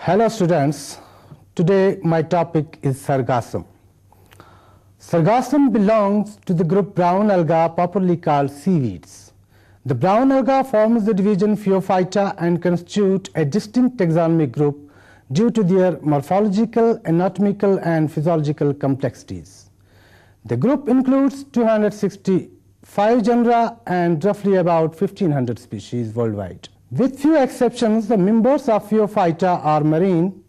Hello students, today my topic is Sargassum. Sargassum belongs to the group brown alga, popularly called seaweeds. The brown alga forms the division Phaeophyta and constitute a distinct taxonomic group due to their morphological, anatomical and physiological complexities. The group includes 265 genera and roughly about 1500 species worldwide. With few exceptions, the members of Phaeophyta are marine.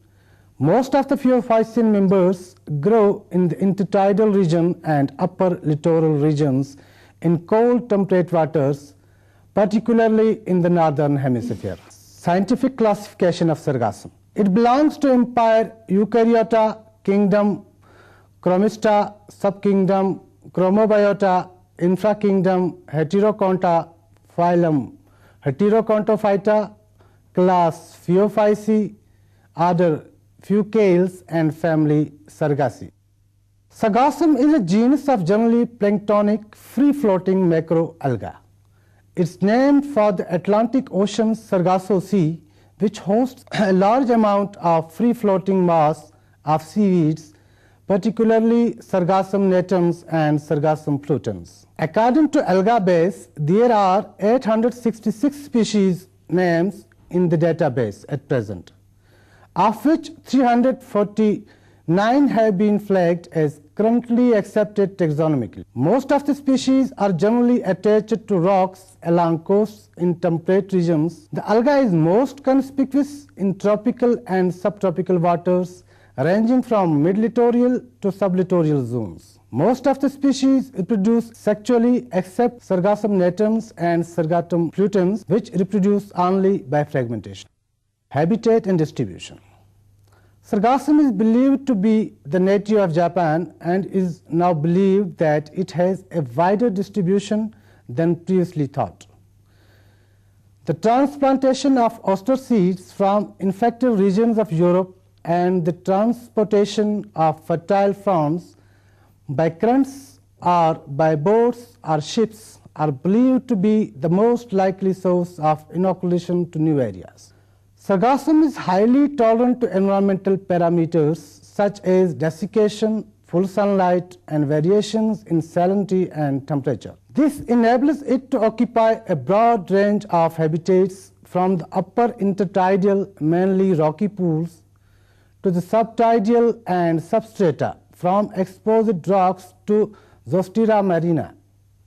Most of the Phaeophycean members grow in the intertidal region and upper littoral regions in cold temperate waters, particularly in the northern hemisphere. Scientific classification of Sargassum. It belongs to empire Eukaryota, kingdom Chromista, subkingdom Chromobiota, infrakingdom Heteroconta, phylum Heterocontophyta, class Phaeophyceae, order Fucales and family Sargassi. Sargassum is a genus of generally planktonic, free-floating macroalga. It's named for the Atlantic Ocean's Sargasso Sea, which hosts a large amount of free-floating mass of seaweeds, particularly Sargassum natans and Sargassum plutans. According to AlgaBase, there are 866 species names in the database at present, of which 349 have been flagged as currently accepted taxonomically. Most of the species are generally attached to rocks along coasts in temperate regions. The alga is most conspicuous in tropical and subtropical waters, ranging from mid-littoral to sublittoral zones. Most of the species reproduce sexually except Sargassum natans and Sargassum plutans, which reproduce only by fragmentation. Habitat and distribution. Sargassum is believed to be the native of Japan and is now believed that it has a wider distribution than previously thought. The transplantation of oyster seeds from infected regions of Europe and the transportation of fertile fronds by currents or by boats or ships are believed to be the most likely source of inoculation to new areas. Sargassum is highly tolerant to environmental parameters such as desiccation, full sunlight, and variations in salinity and temperature. This enables it to occupy a broad range of habitats from the upper intertidal, mainly rocky pools, to the subtidal and substrata, from exposed rocks to Zostera marina,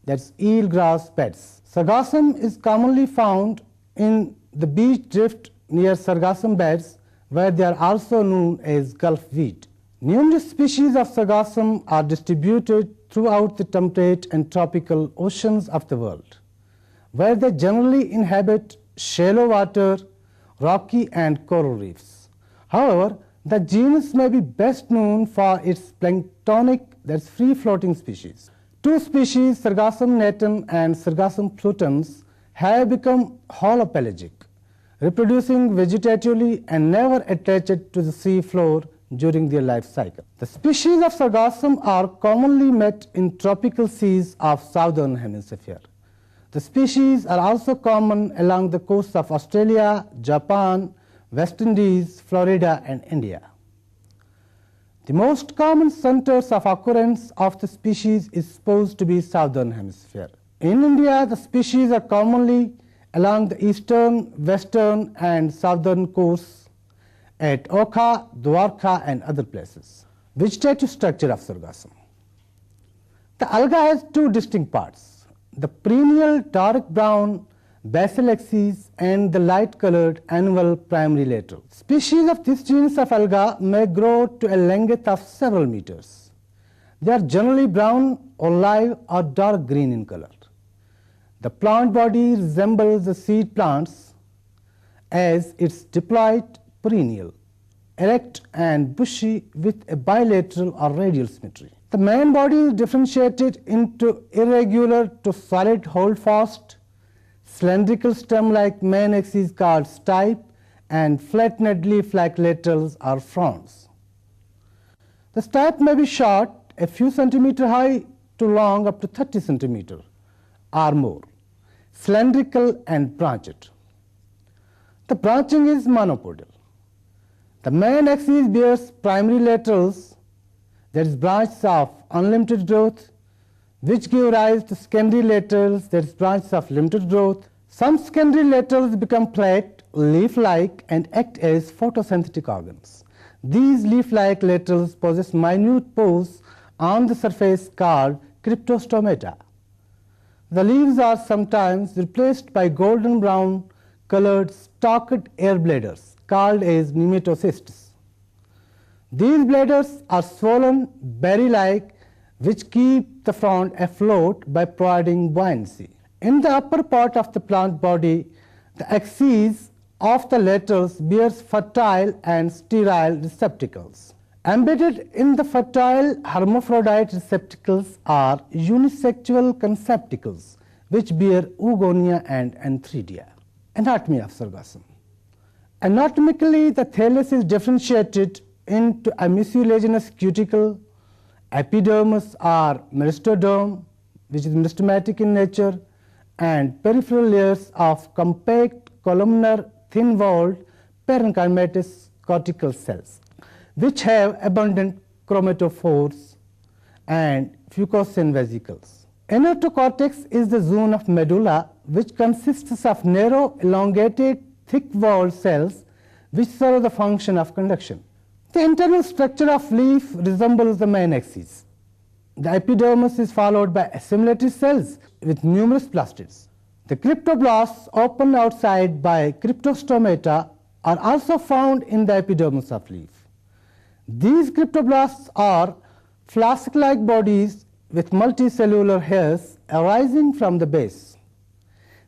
that's eelgrass beds. Sargassum is commonly found in the beach drift near Sargassum beds, where they are also known as Gulf weed. Numerous species of Sargassum are distributed throughout the temperate and tropical oceans of the world, where they generally inhabit shallow water, rocky and coral reefs. However, the genus may be best known for its planktonic, that's free-floating species. Two species, Sargassum natan and Sargassum plutans, have become holopelagic, reproducing vegetatively and never attached to the sea floor during their life cycle. The species of Sargassum are commonly met in tropical seas of southern hemisphere. The species are also common along the coasts of Australia, Japan, West Indies, Florida and India. The most common centers of occurrence of the species is supposed to be southern hemisphere. In India, the species are commonly along the eastern, western and southern coasts at Okha, Dwarka and other places. Vegetative structure of Sargassum. The alga has two distinct parts: the perennial dark brown basal axis and the light-colored annual primary lateral. Species of this genus of alga may grow to a length of several meters. They are generally brown, olive or dark green in color. The plant body resembles the seed plants as it's diploid perennial, erect and bushy with a bilateral or radial symmetry. The main body is differentiated into irregular to solid holdfast, cylindrical stem-like main axis called stipe, and flattened leaf-like laterals or fronds. The stipe may be short, a few centimeters high, to long up to 30 centimeters or more, cylindrical and branched. The branching is monopodial. The main axis bears primary laterals, that is branches of unlimited growth, which give rise to secondary laterals, that is branches of limited growth. Some secondary laterals become flat, leaf-like, and act as photosynthetic organs. These leaf-like laterals possess minute pores on the surface called cryptostomata. The leaves are sometimes replaced by golden brown colored stalked air bladders called as nematocysts. These bladders are swollen, berry-like, which keep the frond afloat by providing buoyancy. In the upper part of the plant body, the axis of the laterals bears fertile and sterile receptacles. Embedded in the fertile hermaphrodite receptacles are unisexual conceptacles, which bear oogonia and antheridia. Anatomy of Sargassum. Anatomically, the thallus is differentiated into a mucilaginous cuticle, epidermis or meristoderm, which is meristematic in nature, and peripheral layers of compact, columnar, thin-walled parenchymatous cortical cells, which have abundant chromatophores and fucosine vesicles. Enotocortex is the zone of medulla which consists of narrow, elongated, thick-walled cells which serve the function of conduction. The internal structure of leaf resembles the main axis. The epidermis is followed by assimilatory cells with numerous plastids. The cryptoblasts, open outside by cryptostomata, are also found in the epidermis of leaf. These cryptoblasts are flask-like bodies with multicellular hairs arising from the base.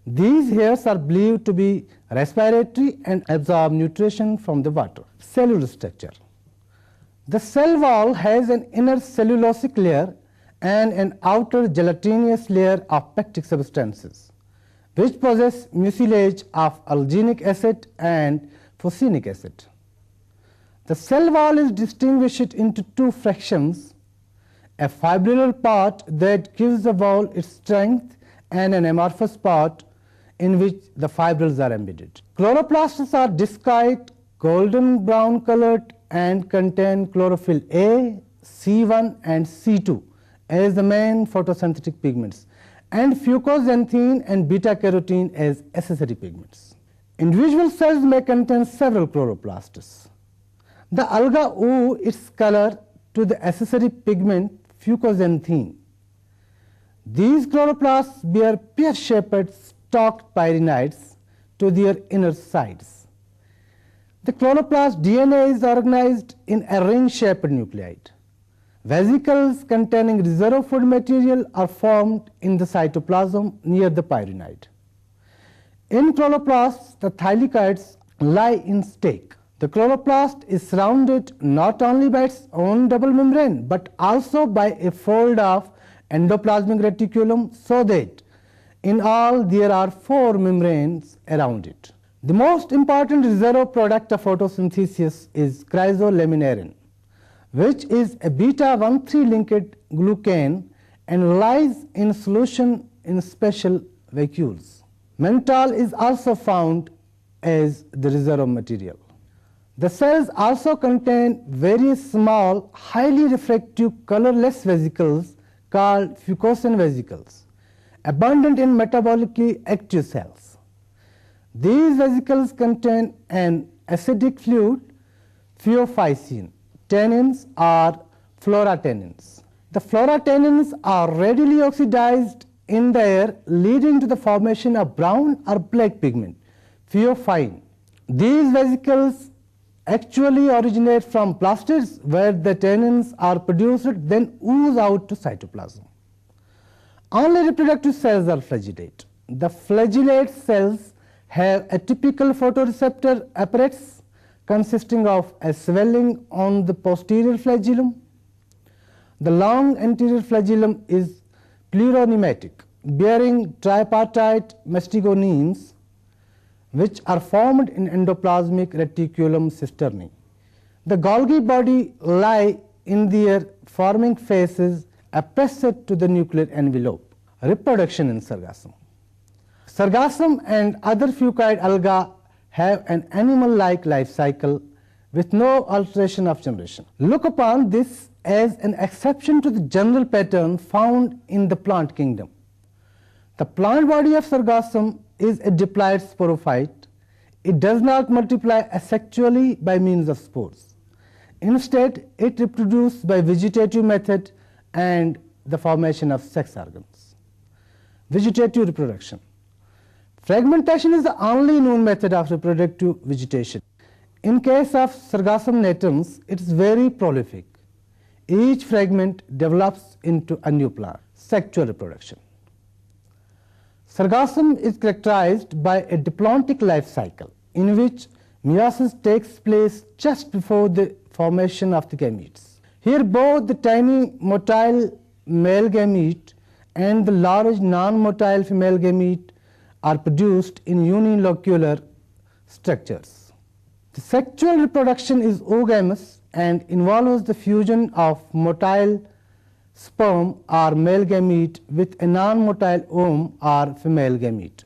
These hairs are believed to be respiratory and absorb nutrition from the water. Cellular structure. The cell wall has an inner cellulosic layer and an outer gelatinous layer of pectic substances, which possess mucilage of alginic acid and phosphinic acid. The cell wall is distinguished into two fractions, a fibrillar part that gives the wall its strength and an amorphous part in which the fibrils are embedded. Chloroplasts are discoid, golden brown colored and contain chlorophyll A, C1 and C2 as the main photosynthetic pigments, and fucoxanthine and beta-carotene as accessory pigments. Individual cells may contain several chloroplasts. The alga owe its color to the accessory pigment fucoxanthine. These chloroplasts bear pear-shaped stalked pyrenids to their inner sides. The chloroplast DNA is organized in a ring-shaped nucleide. Vesicles containing reserve food material are formed in the cytoplasm near the pyrenide. In chloroplasts, the thylakoids lie in stake. The chloroplast is surrounded not only by its own double membrane but also by a fold of endoplasmic reticulum, so that in all there are 4 membranes around it. The most important reserve product of photosynthesis is chrysolaminarin, which is a beta-1,3 linked glucane and lies in solution in special vacuoles. Menthol is also found as the reserve material. The cells also contain very small, highly refractive, colorless vesicles called fucosine vesicles, abundant in metabolically active cells. These vesicles contain an acidic fluid, pheophycin. Tannins are florotannins. The florotannins are readily oxidized in the air, leading to the formation of brown or black pigment, pheophyne. These vesicles actually originate from plastids where the tannins are produced, then ooze out to cytoplasm. Only reproductive cells are flagellate. The flagellate cells have a typical photoreceptor apparatus consisting of a swelling on the posterior flagellum. The long anterior flagellum is pleuronematic, bearing tripartite mastigonemes, which are formed in endoplasmic reticulum cisternae. The Golgi body lie in their forming phases appressed to the nuclear envelope. Reproduction in Sargassum. Sargassum and other fucoid alga have an animal-like life cycle with no alteration of generation. Look upon this as an exception to the general pattern found in the plant kingdom. The plant body of Sargassum is a diploid sporophyte. It does not multiply asexually by means of spores. Instead, it reproduces by vegetative method and the formation of sex organs. Vegetative reproduction. Fragmentation is the only known method of reproductive vegetation. In case of Sargassum natans, it is very prolific. Each fragment develops into a new plant. Sexual reproduction. Sargassum is characterized by a diplontic life cycle in which meiosis takes place just before the formation of the gametes. Here both the tiny motile male gamete and the large non-motile female gamete are produced in unilocular structures. The sexual reproduction is oogamous and involves the fusion of motile sperm or male gamete with a non-motile ovum or female gamete.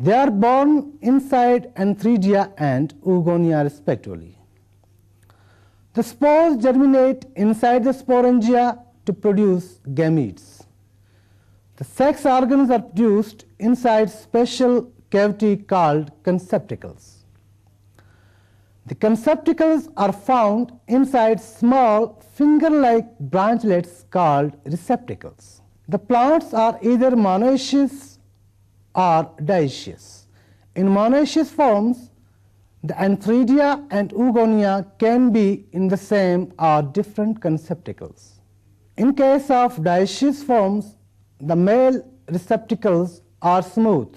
They are born inside antheridia and oogonia respectively. The spores germinate inside the sporangia to produce gametes. The sex organs are produced inside special cavity called conceptacles. The conceptacles are found inside small finger-like branchlets called receptacles. The plants are either monoecious or dioecious. In monoecious forms, the antheridia and oogonia can be in the same or different conceptacles. In case of dioecious forms, the male receptacles are smooth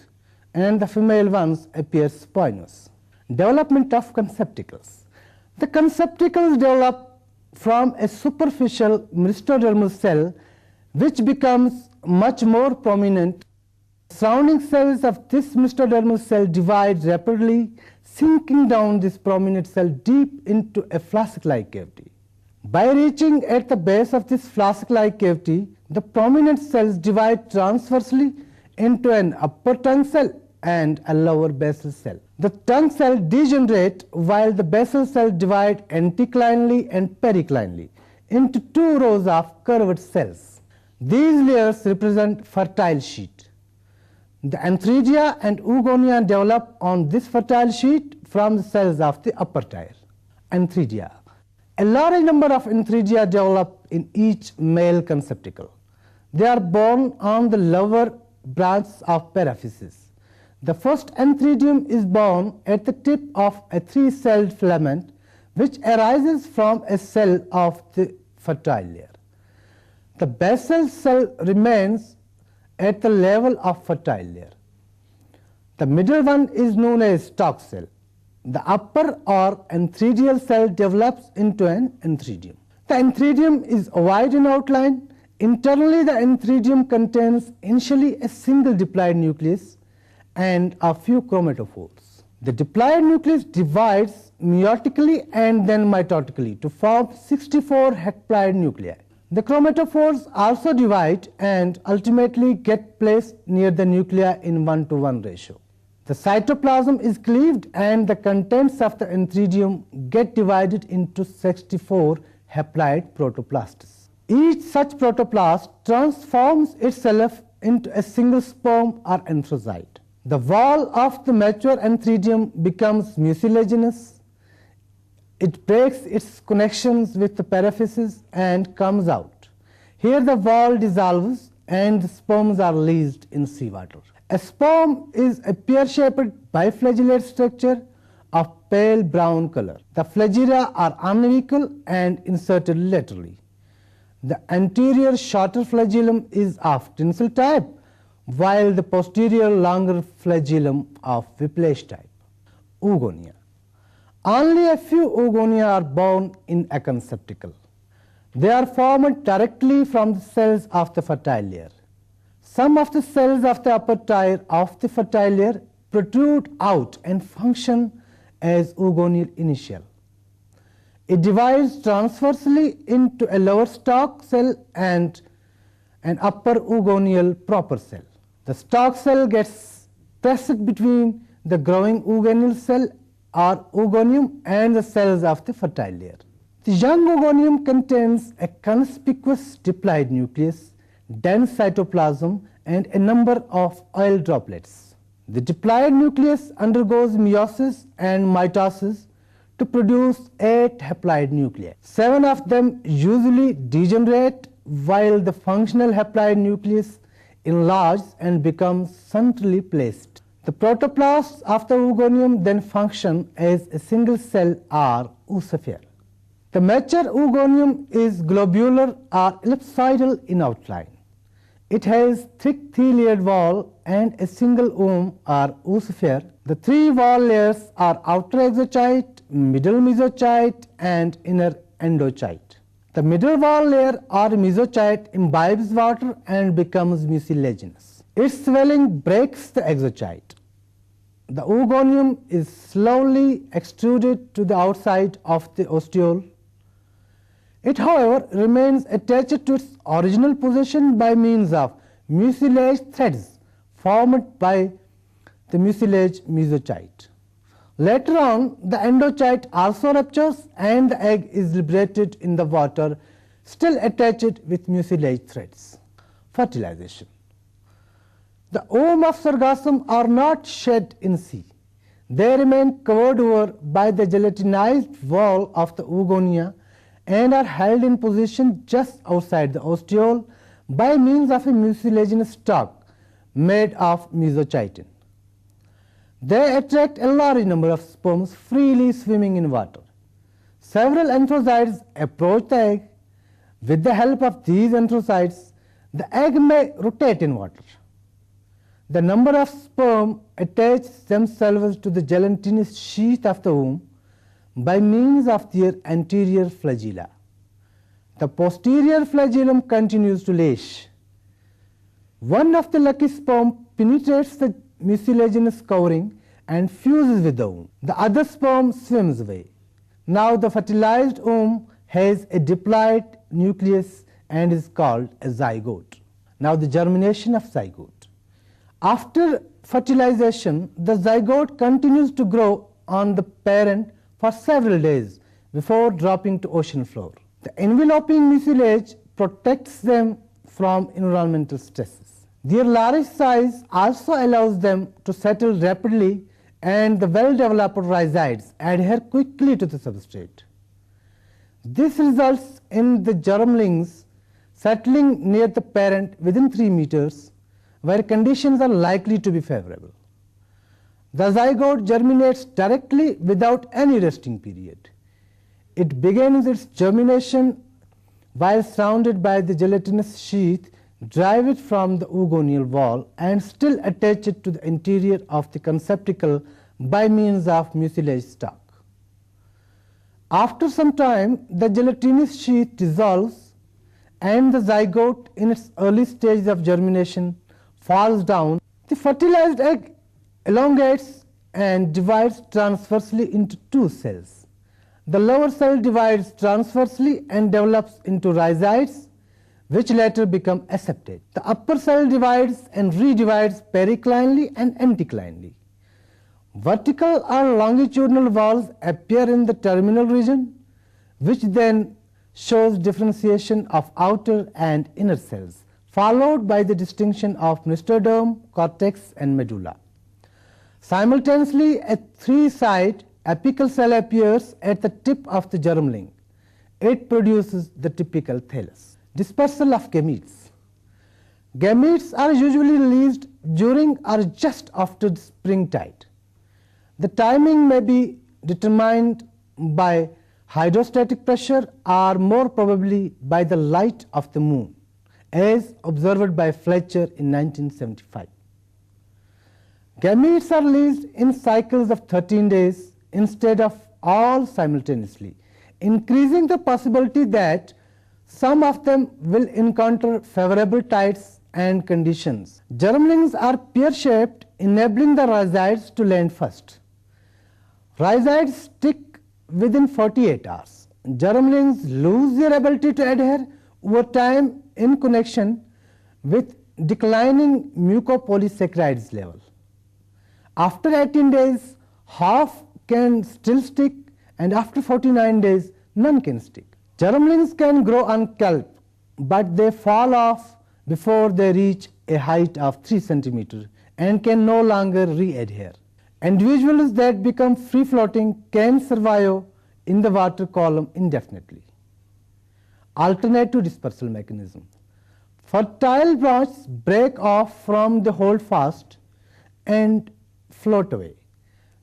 and the female ones appear spinous. Development of conceptacles. The conceptacles develop from a superficial mesodermal cell which becomes much more prominent. Surrounding cells of this mesodermal cell divide rapidly, sinking down this prominent cell deep into a flask-like cavity. By reaching at the base of this flask-like cavity, the prominent cells divide transversely into an upper tongue cell and a lower basal cell. The tongue cell degenerate while the basal cell divide anticlinally and periclinally into two rows of curved cells. These layers represent fertile sheet. The antheridia and oogonia develop on this fertile sheet from the cells of the upper tier. Antheridia. A large number of antheridia develop in each male conceptacle. They are born on the lower branch of paraphysis. The first antheridium is born at the tip of a three-celled filament which arises from a cell of the fertile layer. The basal cell remains at the level of fertile layer. The middle one is known as stalk cell. The upper or antheridial cell develops into an antheridium. The antheridium is ovoid in outline. Internally, the antheridium contains initially a single diploid nucleus and a few chromatophores. The diploid nucleus divides meiotically and then mitotically to form 64 haploid nuclei. The chromatophores also divide and ultimately get placed near the nuclei in 1:1 ratio. The cytoplasm is cleaved and the contents of the antheridium get divided into 64 haploid protoplasts. Each such protoplast transforms itself into a single sperm or anthrozoid. The wall of the mature antheridium becomes mucilaginous. It breaks its connections with the paraphysis and comes out. Here the wall dissolves and the sperms are released in seawater. A sperm is a pear-shaped biflagellate structure of pale brown color. The flagella are unequal and inserted laterally. The anterior shorter flagellum is of tinsel type, while the posterior longer flagellum of whiplash type. Oogonia. Only a few oogonia are born in a conceptacle. They are formed directly from the cells of the fertile layer. Some of the cells of the upper tier of the fertile layer protrude out and function as oogonial initial. It divides transversely into a lower stalk cell and an upper oogonial proper cell. The stalk cell gets pressed between the growing oogonial cell are oogonium and the cells of the fertile layer. The young oogonium contains a conspicuous diploid nucleus, dense cytoplasm, and a number of oil droplets. The diploid nucleus undergoes meiosis and mitosis to produce 8 haploid nuclei. 7 of them usually degenerate, while the functional haploid nucleus enlarges and becomes centrally placed. The protoplasts of the oogonium then function as a single cell or oosphere. The mature oogonium is globular or ellipsoidal in outline. It has thick 3-layered wall and a single womb or oosphere. The 3 wall layers are outer exocyte, middle mesocyte, and inner endocyte. The middle wall layer or mesocyte imbibes water and becomes mucilaginous. Its swelling breaks the exocyte. The oogonium is slowly extruded to the outside of the ostiole. It, however, remains attached to its original position by means of mucilage threads formed by the mucilage mesocyte. Later on, the endocyte also ruptures and the egg is liberated in the water, still attached with mucilage threads. Fertilization. The ovum of Sargassum are not shed in sea. They remain covered over by the gelatinized wall of the oogonia and are held in position just outside the ostiole by means of a mucilaginous stalk made of mesochitin. They attract a large number of sperms freely swimming in water. Several anthrozoids approach the egg. With the help of these anthrozoids, the egg may rotate in water. The number of sperm attach themselves to the gelatinous sheath of the womb by means of their anterior flagella. The posterior flagellum continues to lash. One of the lucky sperm penetrates the mucilaginous covering and fuses with the womb. The other sperm swims away. Now the fertilized womb has a diploid nucleus and is called a zygote. Now the germination of zygote. After fertilization, the zygote continues to grow on the parent for several days before dropping to ocean floor. The enveloping mucilage protects them from environmental stresses. Their large size also allows them to settle rapidly, and the well-developed rhizoids adhere quickly to the substrate. This results in the germlings settling near the parent within 3 meters, where conditions are likely to be favorable. The zygote germinates directly without any resting period. It begins its germination while surrounded by the gelatinous sheath derived from the oogonial wall and still attached to the interior of the conceptacle by means of mucilage stalk. After some time, the gelatinous sheath dissolves and the zygote in its early stage of germination falls down. The fertilized egg elongates and divides transversely into 2 cells. The lower cell divides transversely and develops into rhizoids, which later become aseptate. The upper cell divides and redivides periclinally and anticlinally. Vertical or longitudinal walls appear in the terminal region, which then shows differentiation of outer and inner cells, followed by the distinction of mesoderm, cortex, and medulla. Simultaneously, a 3-sided apical cell appears at the tip of the germling. It produces the typical thallus. Dispersal of gametes. Gametes are usually released during or just after the springtide. The timing may be determined by hydrostatic pressure or more probably by the light of the moon, as observed by Fletcher in 1975. Gametes are released in cycles of 13 days instead of all simultaneously, increasing the possibility that some of them will encounter favorable tides and conditions. Germlings are pear-shaped, enabling the rhizoids to land first. Rhizoids stick within 48 hours. Germlings lose their ability to adhere over time in connection with declining mucopolysaccharides level. After 18 days, half can still stick, and after 49 days, none can stick. Germlings can grow on kelp, but they fall off before they reach a height of 3 centimeters and can no longer re-adhere. Individuals that become free-floating can survive in the water column indefinitely. Alternative dispersal mechanism. Fertile branches break off from the holdfast and float away.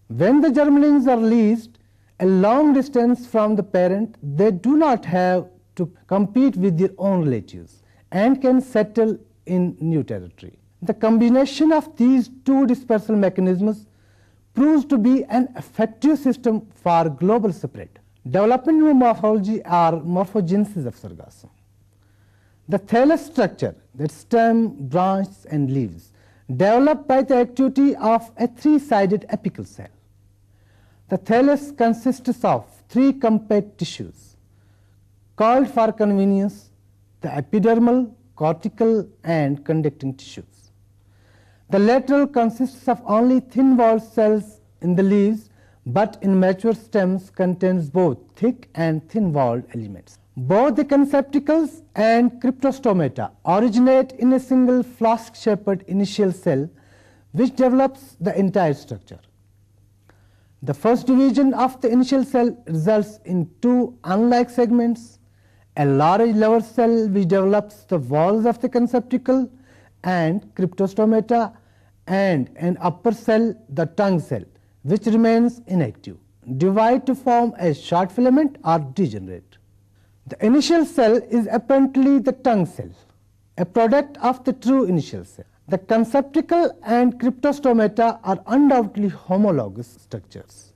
When the germlings are released a long distance from the parent, they do not have to compete with their own relatives and can settle in new territory. The combination of these two dispersal mechanisms proves to be an effective system for global spread. Developmental morphology or morphogenesis of Sargassum. The thallus structure, that stem, branch and leaves, developed by the activity of a three-sided apical cell. The thallus consists of 3 compact tissues, called for convenience the epidermal, cortical and conducting tissues. The lateral consists of only thin-walled cells in the leaves, but in mature stems contains both thick and thin-walled elements. Both the concepticles and cryptostomata originate in a single flask-shaped initial cell which develops the entire structure. The first division of the initial cell results in 2 unlike segments, a large lower cell which develops the walls of the conceptacle and cryptostomata, and an upper cell, the tongue cell, which remains inactive, divide to form a short filament or degenerate. The initial cell is apparently the tongue cell, a product of the true initial cell. The conceptacle and cryptostomata are undoubtedly homologous structures.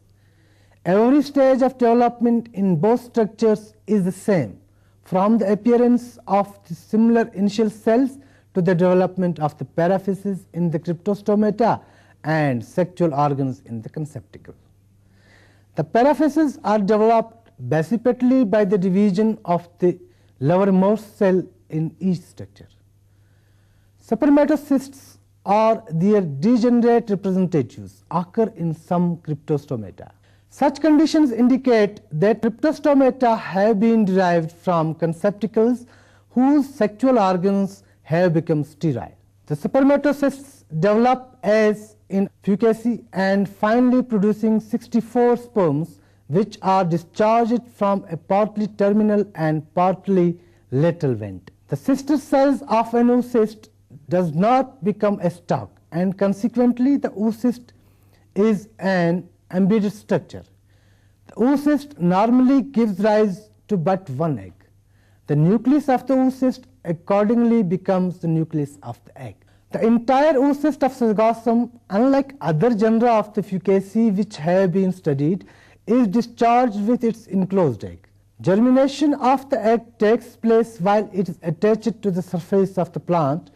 Every stage of development in both structures is the same, from the appearance of the similar initial cells to the development of the paraphyses in the cryptostomata and sexual organs in the conceptacle. The paraphyses are developed basipetally by the division of the lowermost cell in each structure. Spermatocysts or their degenerate representatives occur in some cryptostomata. Such conditions indicate that cryptostomata have been derived from conceptacles whose sexual organs have become sterile. The spermatocysts develop as in fucaceae and finally producing 64 sperms which are discharged from a partly terminal and partly lateral vent. The sister cells of an oocyst does not become a stalk, and consequently the oocyst is an embedded structure. The oocyst normally gives rise to but one egg. The nucleus of the oocyst accordingly becomes the nucleus of the egg. The entire oocyst of Sargassum, unlike other genera of the Fucaceae which have been studied, is discharged with its enclosed egg. Germination of the egg takes place while it is attached to the surface of the plant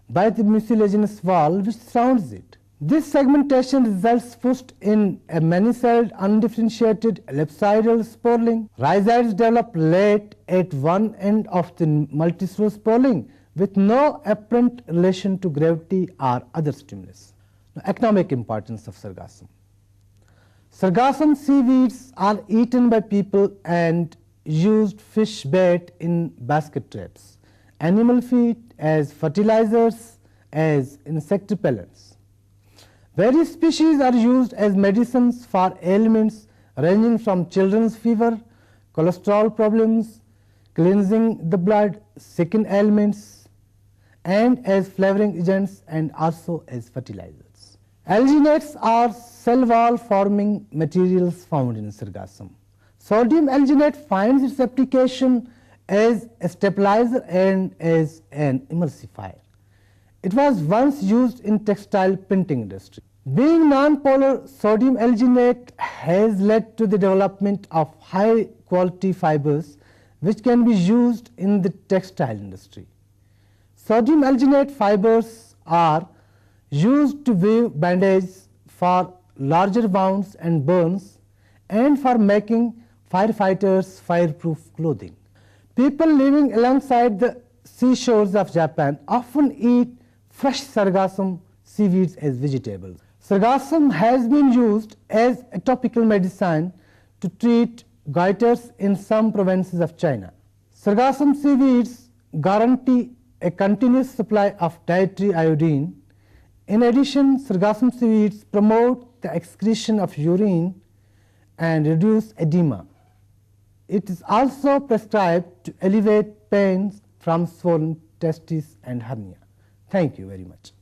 by the mucilaginous wall which surrounds it. This segmentation results first in a many-celled, undifferentiated ellipsoidal sporling. Rhizides develop late at one end of the multicellular sporling with no apparent relation to gravity or other stimulus. Now, economic importance of Sargassum. Sargassum seaweeds are eaten by people and used fish bait in basket traps, animal feed as fertilizers, as insect repellents. Various species are used as medicines for ailments ranging from children's fever, cholesterol problems, cleansing the blood, skin ailments, and as flavoring agents and also as fertilizers. Alginates are cell wall forming materials found in Sargassum. Sodium alginate finds its application as a stabilizer and as an emulsifier. It was once used in textile printing industry. Being non-polar, sodium alginate has led to the development of high quality fibers which can be used in the textile industry. Sodium alginate fibers are used to weave bandages for larger wounds and burns and for making firefighters fireproof clothing. People living alongside the seashores of Japan often eat fresh Sargassum seaweeds as vegetables. Sargassum has been used as a topical medicine to treat goiters in some provinces of China. Sargassum seaweeds guarantee a continuous supply of dietary iodine. In addition, Sargassum seaweeds promote the excretion of urine and reduce edema. It is also prescribed to alleviate pains from swollen testes and hernia. Thank you very much.